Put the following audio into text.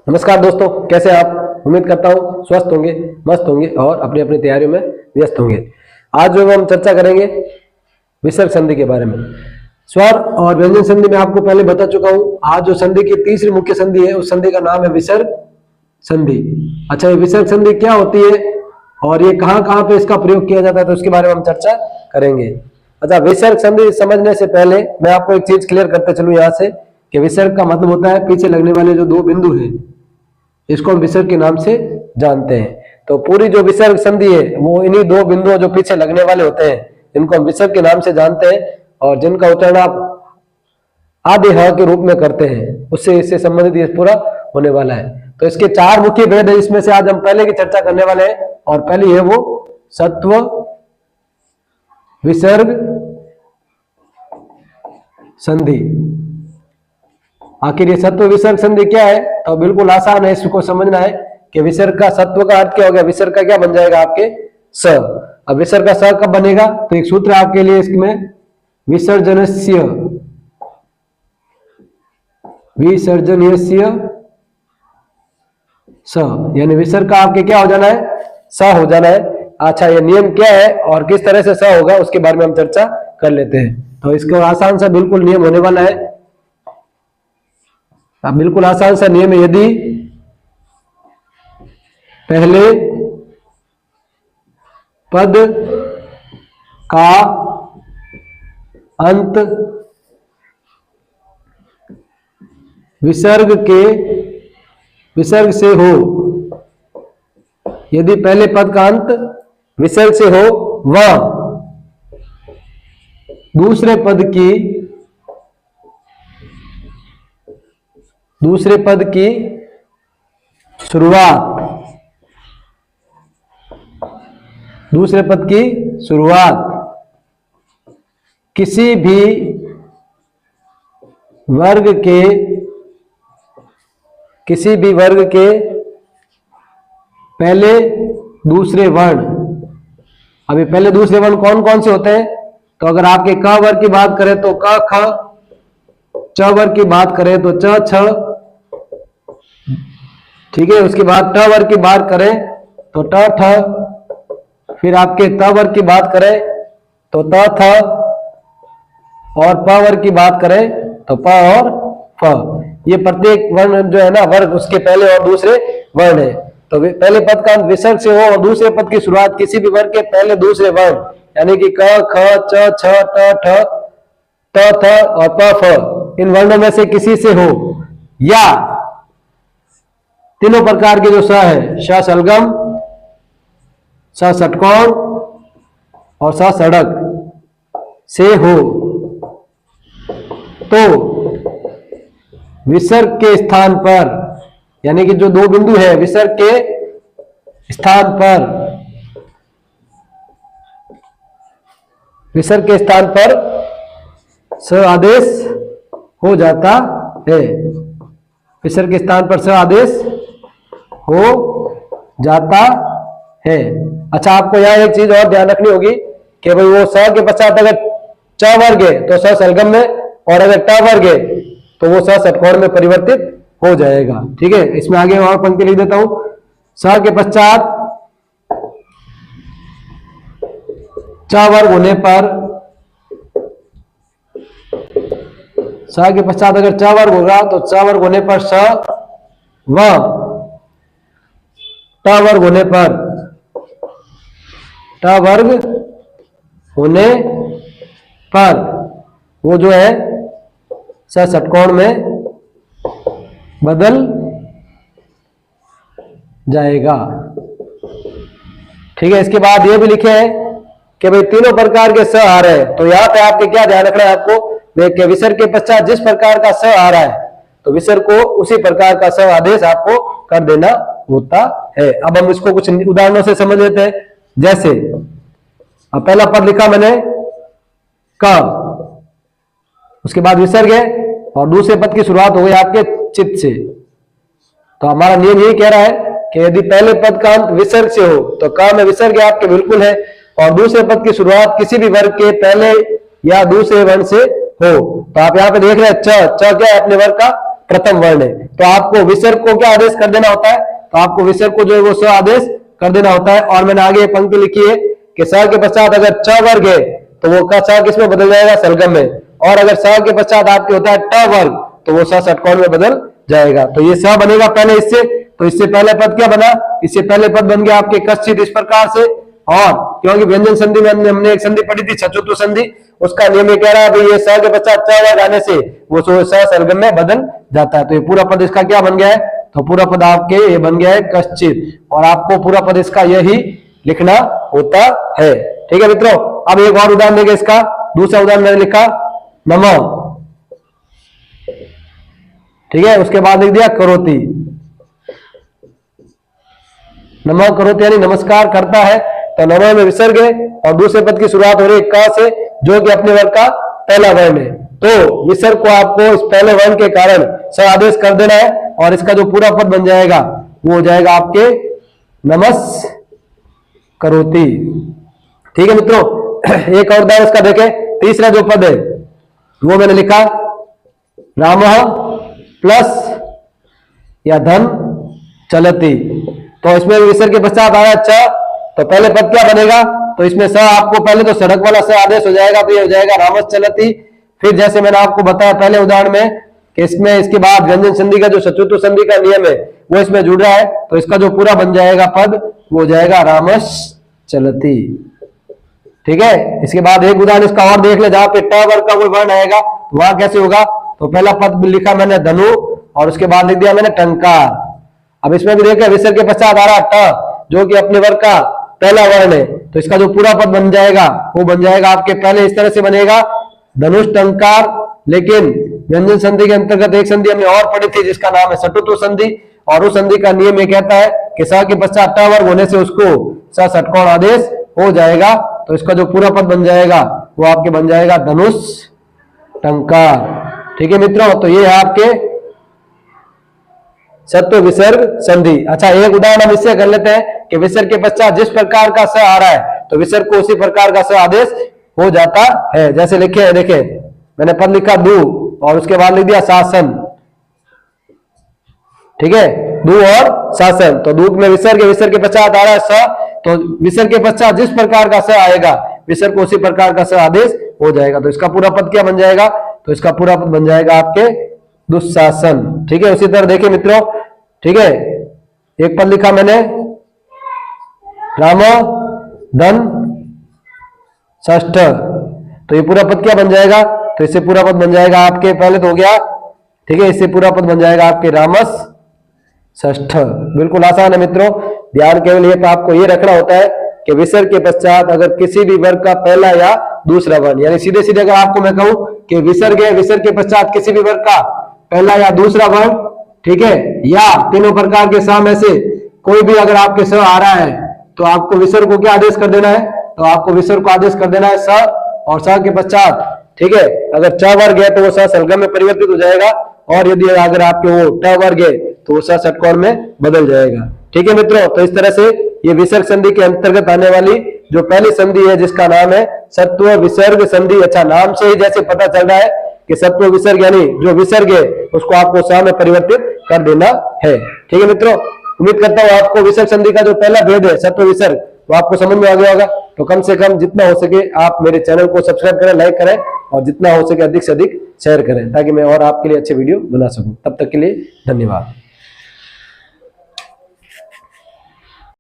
नमस्कार दोस्तों, कैसे आप? उम्मीद करता हूँ स्वस्थ होंगे, मस्त होंगे और अपनी अपनी तैयारियों में व्यस्त होंगे। आज जो हम चर्चा करेंगे विसर्ग संधि के बारे में। स्वर और व्यंजन संधि में आपको पहले बता चुका हूँ। आज जो संधि की तीसरी मुख्य संधि है उस संधि का नाम है विसर्ग संधि। अच्छा, ये विसर्ग संधि क्या होती है और ये कहाँ कहाँ पे इसका प्रयोग किया जाता है, तो उसके बारे में हम चर्चा करेंगे। अच्छा, विसर्ग संधि समझने से पहले मैं आपको एक चीज क्लियर करते चलूं यहाँ से कि विसर्ग का मतलब होता है पीछे लगने वाले जो दो बिंदु हैं, इसको हम विसर्ग के नाम से जानते हैं। तो पूरी जो विसर्ग संधि है वो इन्हीं दो बिंदुओं जो पीछे लगने वाले होते हैं इनको हम विसर्ग के नाम से जानते हैं, और जिनका उच्चारण आप आधे ह के रूप में करते हैं उससे इससे संबंधित ये पूरा होने वाला है। तो इसके चार मुख्य भेद है, इसमें से आज हम पहले की चर्चा करने वाले हैं, और पहली है वो सत्व विसर्ग संधि। आखिर ये सत्व विसर्ग संधि क्या है? तो बिल्कुल आसान है इसको समझना है कि विसर्ग का सत्व का अर्थ क्या हो गया, विसर्ग का क्या बन जाएगा आपके स। अब विसर्ग का स कब बनेगा? तो एक सूत्र है आपके लिए इसमें, विसर्जनस्य विसर्जनीयस्य स, यानी विसर्ग का आपके क्या हो जाना है? स हो जाना है। अच्छा, ये नियम क्या है और किस तरह से स होगा उसके बारे में हम चर्चा कर लेते हैं। तो इसका आसान सा बिल्कुल नियम होने वाला है। अब बिल्कुल आसान सा नियम है, यदि पहले पद का अंत विसर्ग से हो, यदि पहले पद का अंत विसर्ग से हो व दूसरे पद की शुरुआत किसी भी वर्ग के पहले दूसरे वर्ण। अभी पहले दूसरे वर्ण कौन कौन से होते हैं? तो अगर आपके क वर्ग की बात करें तो क ख, च वर्ग की बात करें तो च छ, ठीक है। उसके बाद ट वर्ग की बात करें तो ट ठ, फिर आपके त वर्ग की बात करें तो त थ, और प वर्ग की बात करें तो प और फ। ये प्रत्येक वर्ण जो है ना, वर्ग, उसके पहले और दूसरे वर्ण है। तो पहले पद का अंत विसर्ग से हो और दूसरे पद की शुरुआत किसी भी वर्ग के पहले दूसरे वर्ण, यानी कि क ख च छ ट ठ त थ और प फ, इन वर्णों में से किसी से हो, या तीनों प्रकार के जो स है, श सलगम, स षटकोण और स सड़क से हो, तो विसर्ग के स्थान पर, यानी कि जो दो बिंदु है विसर्ग के स्थान पर स आदेश हो जाता है। विसर्ग के स्थान पर स आदेश हो जाता है। अच्छा, आपको यहाँ एक चीज और ध्यान रखनी होगी कि भाई वो स के पश्चात अगर च वर्ग है तो स सलगम में, और अगर ट वर्ग है तो वो स षटकोण में परिवर्तित हो जाएगा। ठीक है, इसमें आगे और पंक्ति लिख देता हूं। स के पश्चात च वर्ग होने पर, स के पश्चात अगर च वर्ग होगा तो च वर्ग होने पर स, व ट वर्ग होने पर वो जो है स षटकोण में बदल जाएगा। ठीक है, इसके बाद ये भी लिखे हैं कि भाई तीनों प्रकार के स आ रहे हैं, तो यहाँ पे आपके क्या ध्यान रखना है, आपको देख के विसर्ग के पश्चात जिस प्रकार का स आ रहा है तो विसर्ग को उसी प्रकार का स आदेश आपको कर देना होता है। अब हम इसको कुछ उदाहरणों से समझ लेते हैं। जैसे अब पहला पद लिखा मैंने क, उसके बाद विसर्ग है और दूसरे पद की शुरुआत हो गई आपके चित्त से। तो हमारा नियम यही कह रहा है कि यदि पहले पद का अंत विसर्ग से हो तो क में विसर्ग आपके बिल्कुल है, और दूसरे पद की शुरुआत किसी भी वर्ग के पहले या दूसरे वर्ण से हो। तो आप यहाँ पे देख रहे हैं च क्या है अपने वर्ग का प्रथम वर्ण है, तो आपको विसर्ग को क्या आदेश कर देना होता है, तो आपको विसर्ग को जो है वो स आदेश कर देना होता है। और मैंने आगे पंक्ति लिखी है कि स के पश्चात अगर च वर्ग है तो वो का स किसमें बदल जाएगा, सरगम में, और अगर स के पश्चात आपके होता है ट वर्ग तो वो स षटकोण में बदल जाएगा। तो ये स बनेगा पहले इससे, तो इससे पहले पद क्या बना, इससे पहले पद बन गया आपके कश्चित इस प्रकार से। और क्योंकि व्यंजन संधि में हमने एक संधि पढ़ी थी छचुत्व संधि, उसका नियम ये कह रहा है भाई ये स के पश्चात च वर्ग आने से वो स सरगम में बदल जाता है। तो ये पूरा पद इसका क्या बन गया है, तो पूरा पद आपके ये बन गया है कश्चित, और आपको पूरा पद इसका यही लिखना होता है। ठीक है मित्रों, अब एक और उदाहरण देंगे इसका। दूसरा उदाहरण मैंने लिखा नमः, ठीक है, उसके बाद लिख दिया करोति। नमः करोति यानी नमस्कार करता है, तो नमः में विसर्ग है और दूसरे पद की शुरुआत हो रही है क से, जो कि अपने वर्ग का पहला वर्ण है। तो विसर्ग को आपको इस पहले वर्ण के कारण स आदेश कर देना है, और इसका जो पूरा पद बन जाएगा वो हो जाएगा आपके नमस् करोति। ठीक है मित्रों, एक और उदाहरण इसका देखें। तीसरा जो पद है वो मैंने लिखा रामः प्लस या धन चलती, तो इसमें विसर्ग के पश्चात आया च, तो पहले पद क्या बनेगा, तो इसमें स आपको पहले तो सड़क वाला स आदेश हो जाएगा, तो ये हो जाएगा रामस चलती। फिर जैसे मैंने आपको बताया पहले उदाहरण में कि इसमें इसके बाद व्यंजन संधि का जो चतुर्थ संधि का नियम है वो इसमें जुड़ रहा है, तो इसका जो पूरा बन जाएगा पद वो हो जाएगा रामस चलती। ठीक है, इसके बाद एक उदाहरण इसका और देख ले, जहां पे ट वर्ग का कोई वर्ण आएगा तो वहां कैसे होगा, तो पहला पद लिखा मैंने धनु और उसके बाद लिख दिया मैंने टंकार। अब इसमें भी देखा विसर्ग के पश्चात आ रहा ट, जो कि अपने वर्ग का पहला वर्ण है, तो इसका जो पूरा पद बन जाएगा वो बन जाएगा आपके पहले इस तरह से बनेगा धनुष टंकार। लेकिन व्यंजन संधि के अंतर्गत एक संधि हमने और पढ़ी थी जिसका नाम है षटुत्व संधि, और उस संधि का नियम ये कहता है कि स के पश्चात ट वर्ग होने से उसको स षटकोण आदेश हो जाएगा, तो इसका जो पूरा पद बन जाएगा वो आपके बन जाएगा धनुष टंकार। ठीक है मित्रों, तो ये है आपके सत्व विसर्ग संधि। अच्छा, एक उदाहरण हम इससे कर लेते हैं कि विसर्ग के पश्चात जिस प्रकार का स आ रहा है तो विसर्ग को उसी प्रकार का स आदेश हो जाता है। जैसे लिखे देखे मैंने पद लिखा दू और उसके बाद लिख दिया शासन। ठीक है, दू और शासन, तो दू में विसर्ग है, विसर्ग के पश्चात आ रहा है स, तो विसर्ग के पश्चात जिस प्रकार का स आएगा विसर्ग को उसी प्रकार का स आदेश हो जाएगा। तो इसका पूरा पद क्या बन जाएगा, तो इसका पूरा पद बन जाएगा आपके दुशासन। ठीक है, उसी तरह देखिए मित्रों, ठीक है, एक पद लिखा मैंने राम धन षष्ठ, तो ये पूरा पद क्या बन जाएगा, तो इससे पूरा पद बन जाएगा आपके, पहले तो हो गया, ठीक है, इससे पूरा पद बन जाएगा आपके रामस षष्ठ। बिल्कुल आसान है मित्रों, ध्यान केवल ये आपको ये रखना होता है कि विसर्ग के पश्चात अगर किसी भी वर्ग का पहला या दूसरा वर्ण, यानी सीधे सीधे अगर आपको मैं कहूं कि विसर्ग है, विसर्ग के पश्चात किसी भी वर्ग का पहला या दूसरा वर्ण, ठीक है, या तीनों प्रकार के स में से कोई भी अगर आपके स आ रहा है तो आपको विसर्ग को क्या आदेश कर देना है, तो आपको विसर्ग को आदेश कर देना है स, और स के पश्चात, ठीक है, अगर च वर्ग है तो वो स सरगम में परिवर्तित हो जाएगा, और यदि अगर आपके वो ट वर्ग है तो वो स षटकोण में बदल जाएगा। ठीक है मित्रों, तो इस तरह से ये विसर्ग संधि के अंतर्गत आने वाली जो पहली संधि है जिसका नाम है सत्व विसर्ग संधि। अच्छा, नाम से ही जैसे पता चल रहा है कि सत्व विसर्ग यानी जो विसर्ग है उसको आपको स में परिवर्तित कर देना है। ठीक है मित्रों, उम्मीद करता हूँ आपको विसर्ग संधि का जो पहला भेद है सत्व विसर्ग वो आपको समझ में आ गया होगा। तो कम से कम जितना हो सके आप मेरे चैनल को सब्सक्राइब करें, लाइक करें, और जितना हो सके अधिक से अधिक शेयर करें, ताकि मैं और आपके लिए अच्छे वीडियो बना सकूं। तब तक के लिए धन्यवाद।